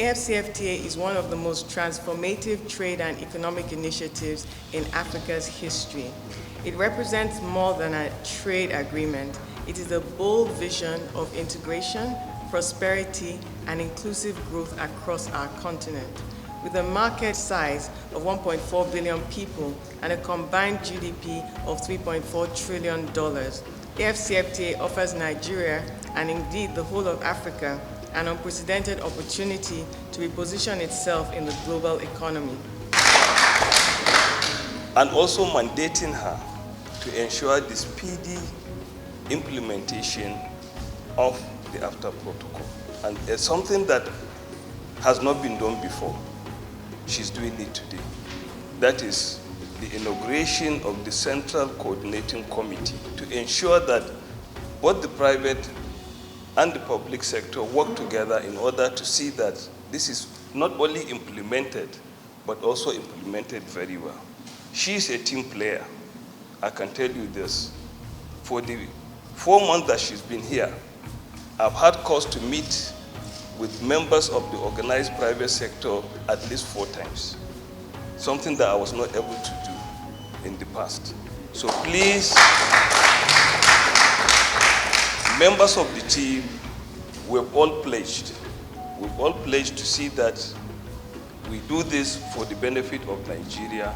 AfCFTA is one of the most transformative trade and economic initiatives in Africa's history. It represents more than a trade agreement. It is a bold vision of integration, prosperity, and inclusive growth across our continent. With a market size of 1.4 billion people and a combined GDP of $3.4 trillion, AfCFTA offers Nigeria, and indeed the whole of Africa, an unprecedented opportunity to reposition itself in the global economy. And also mandating her to ensure the speedy implementation of the AfCFTA protocol. And it's something that has not been done before. She's doing it today. That is the inauguration of the Central Coordinating Committee to ensure that both the private and the public sector work together in order to see that this is not only implemented, but also implemented very well. She is a team player. I can tell you this. For the 4 months that she's been here, I've had cause to meet with members of the organized private sector at least 4 times, something that I was not able to do in the past. So please, members of the team, we've all pledged to see that we do this for the benefit of Nigeria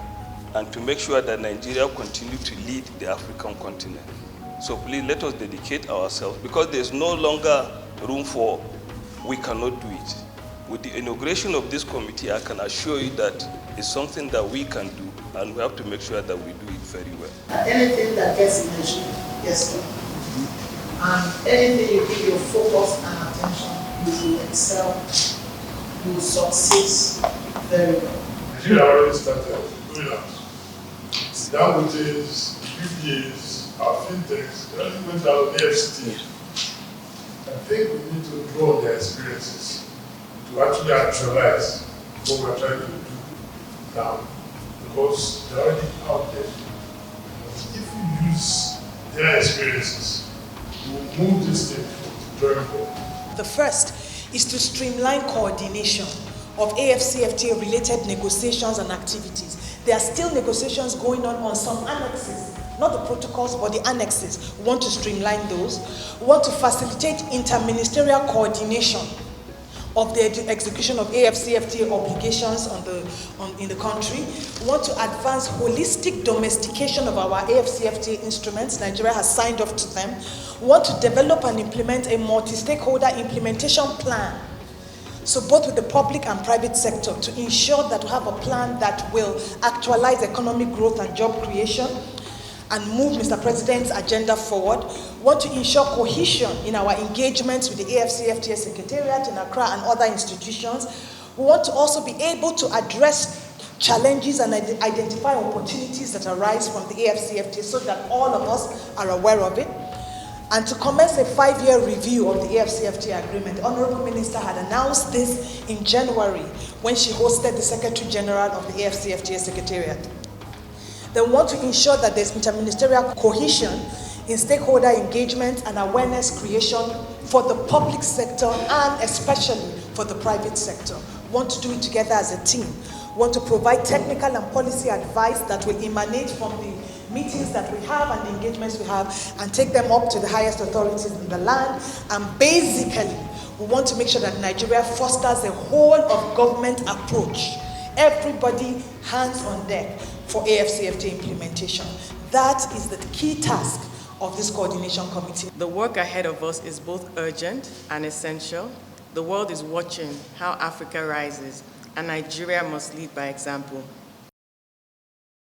and to make sure that Nigeria continue to lead the African continent. So please let us dedicate ourselves, because there's no longer room for we cannot do it. With the inauguration of this committee, I can assure you that it's something that we can do, and we have to make sure that we do it very well. Anything that gets mentioned, yes, sir. And anything you give your focus and attention, you will excel, you will succeed very well. Nigeria already started doing that. Downwages, UPAs, our fintechs, they already went out of the AfCFTA. I think we need to draw on their experiences to actually actualize what we're trying to do now, because they're already out there. If we use their experiences, we will move this thing to very well. The first is to streamline coordination of AfCFTA related negotiations and activities. There are still negotiations going on some annexes, not the protocols, but the annexes. We want to streamline those. We want to facilitate interministerial coordination of the execution of AfCFTA obligations in the country. We want to advance holistic domestication of our AfCFTA instruments. Nigeria has signed up to them. We want to develop and implement a multi-stakeholder implementation plan. So both with the public and private sector, to ensure that we have a plan that will actualize economic growth and job creation and move Mr. President's agenda forward. We want to ensure cohesion in our engagements with the AfCFTA Secretariat in Accra and other institutions. We want to also be able to address challenges and identify opportunities that arise from the AfCFTA so that all of us are aware of it. And to commence a 5-year review of the AfCFTA agreement. The Honorable Minister had announced this in January when she hosted the Secretary General of the AfCFTA Secretariat. They want to ensure that there's interministerial cohesion in stakeholder engagement and awareness creation for the public sector and especially for the private sector. We want to do it together as a team. We want to provide technical and policy advice that will emanate from the meetings that we have and the engagements we have, and take them up to the highest authorities in the land. And basically, we want to make sure that Nigeria fosters a whole of government approach. Everybody hands on deck for AfCFTA implementation. That is the key task of this coordination committee. The work ahead of us is both urgent and essential. The world is watching how Africa rises, and Nigeria must lead by example.